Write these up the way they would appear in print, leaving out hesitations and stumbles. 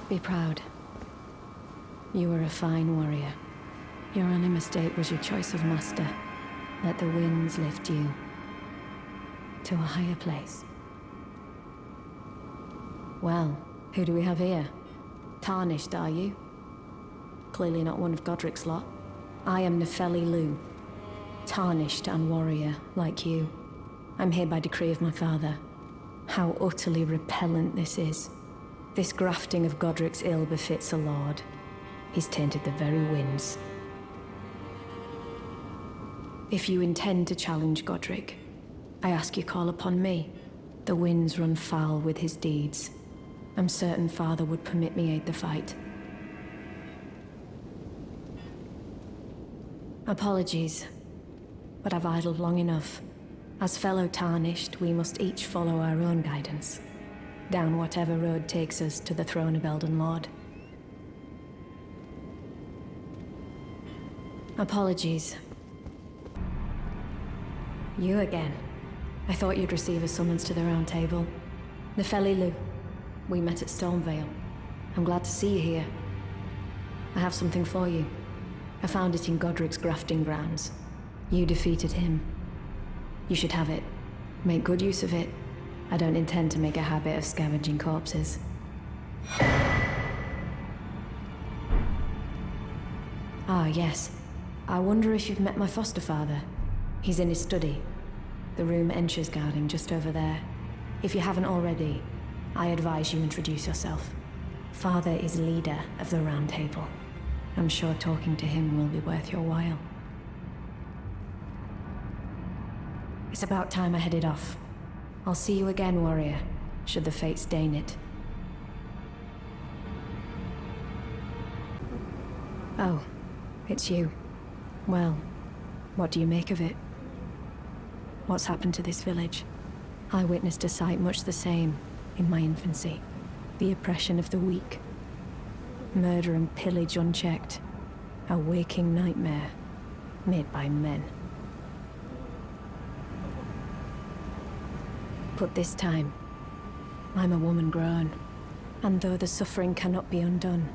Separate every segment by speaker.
Speaker 1: Be proud. You were a fine warrior. Your only mistake was your choice of master. Let the winds lift you to a higher place. Well, who do we have here? Tarnished, are you? Clearly not one of Godric's lot. I am Nepheli Loux. Tarnished and warrior, like you. I'm here by decree of my father. How utterly repellent this is. This grafting of Godric's ill befits a lord. He's tainted the very winds. If you intend to challenge Godric, I ask you call upon me. The winds run foul with his deeds. I'm certain father would permit me aid the fight. Apologies, but I've idled long enough. As fellow Tarnished, we must each follow our own guidance, down whatever road takes us to the throne of Elden Lord. Apologies. You again. I thought you'd receive a summons to the Round Table. Nepheli Loux. We met at Stormvale. I'm glad to see you here. I have something for you. I found it in Godric's grafting grounds. You defeated him. You should have it. Make good use of it. I don't intend to make a habit of scavenging corpses. Ah, yes. I wonder if you've met my foster father. He's in his study. The room Encher's guarding just over there. If you haven't already, I advise you introduce yourself. Father is leader of the Round Table. I'm sure talking to him will be worth your while. It's about time I headed off. I'll see you again, warrior, should the fates deign it. Oh, it's you. Well, what do you make of it? What's happened to this village? I witnessed a sight much the same in my infancy. The oppression of the weak. Murder and pillage unchecked. A waking nightmare made by men. But this time, I'm a woman grown, and though the suffering cannot be undone,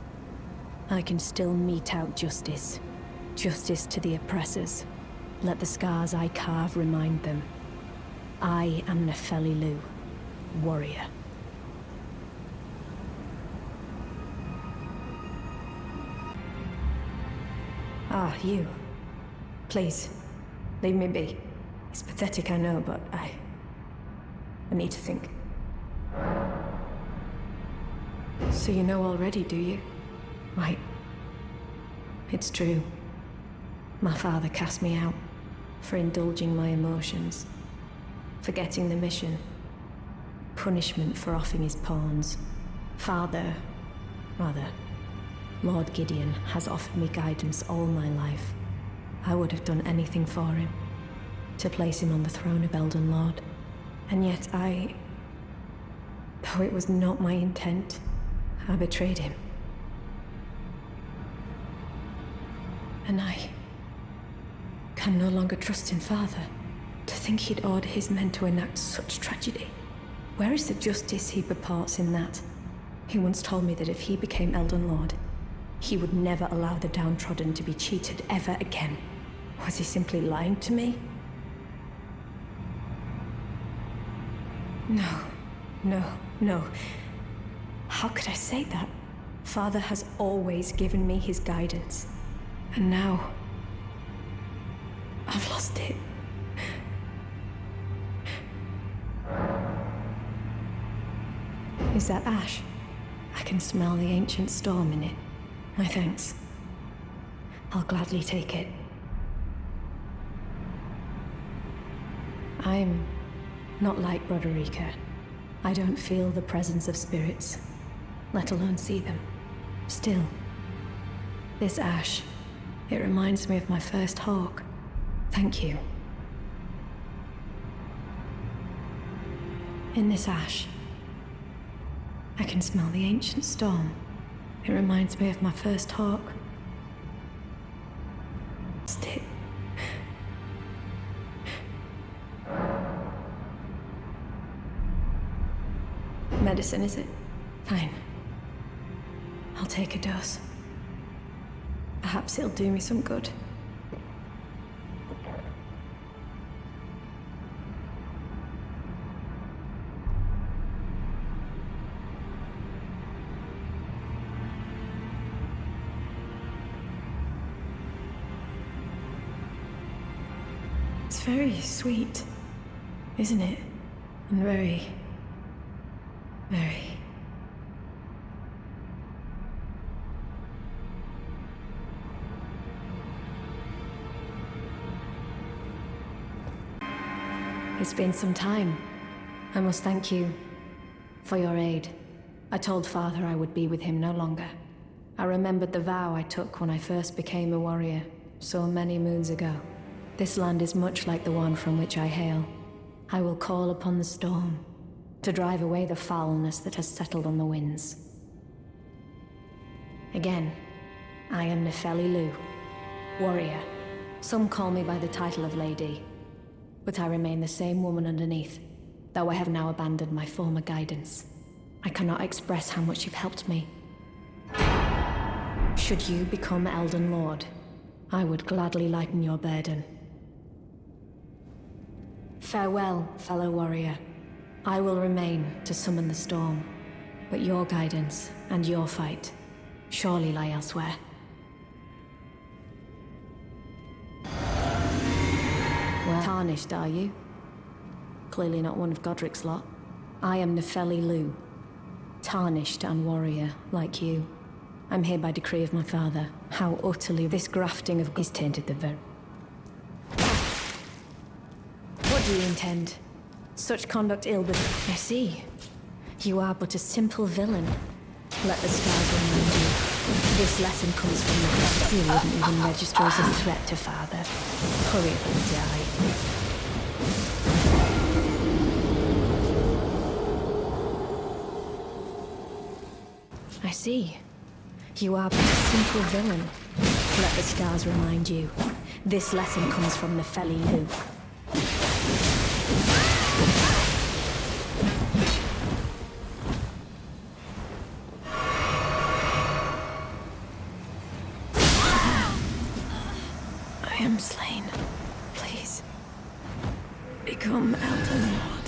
Speaker 1: I can still mete out justice. Justice to the oppressors. Let the scars I carve remind them. I am Nepheli Loux, warrior. Ah, you. Please, leave me be. It's pathetic, I know, but I need to think. So you know already, do you? Right. It's true. My father cast me out for indulging my emotions, forgetting the mission, punishment for offing his pawns. Lord Gideon has offered me guidance all my life. I would have done anything for him, to place him on the throne of Elden Lord. And yet though it was not my intent, I betrayed him. And I can no longer trust in Father. To think he'd order his men to enact such tragedy. Where is the justice he purports in that? He once told me that if he became Elden Lord, he would never allow the downtrodden to be cheated ever again. Was he simply lying to me? No. How could I say that? Father has always given me his guidance. And now, I've lost it. Is that ash? I can smell the ancient storm in it. My thanks. I'll gladly take it. I'm not like Roderica. I don't feel the presence of spirits, let alone see them. Still, this ash, it reminds me of my first hawk. Thank you. In this ash, I can smell the ancient storm. It reminds me of my first hawk. Stick. Medicine, is it? Fine. I'll take a dose. Perhaps it'll do me some good. It's very sweet, isn't it? And very... It's been some time. I must thank you for your aid. I told Father I would be with him no longer. I remembered the vow I took when I first became a warrior, so many moons ago. This land is much like the one from which I hail. I will call upon the storm to drive away the foulness that has settled on the winds. Again, I am Nepheli Loux, warrior. Some call me by the title of Lady, but I remain the same woman underneath, though I have now abandoned my former guidance. I cannot express how much you've helped me. Should you become Elden Lord, I would gladly lighten your burden. Farewell, fellow warrior. I will remain to summon the storm, but your guidance and your fight surely lie elsewhere. Well, tarnished, are you? Clearly not one of Godric's lot. I am Nepheli Loux, tarnished and warrior like you. I'm here by decree of my father. How utterly this grafting of is tainted the ver... What do you intend? Such conduct ill, but I see. You are but a simple villain. Let the stars remind you. This lesson comes from the fact you wouldn't even register as a threat to Father. Hurry up and die. I see. You are but a simple villain. Let the stars remind you. This lesson comes from Nepheli Loux. I am slain. Please, become Elden Lord.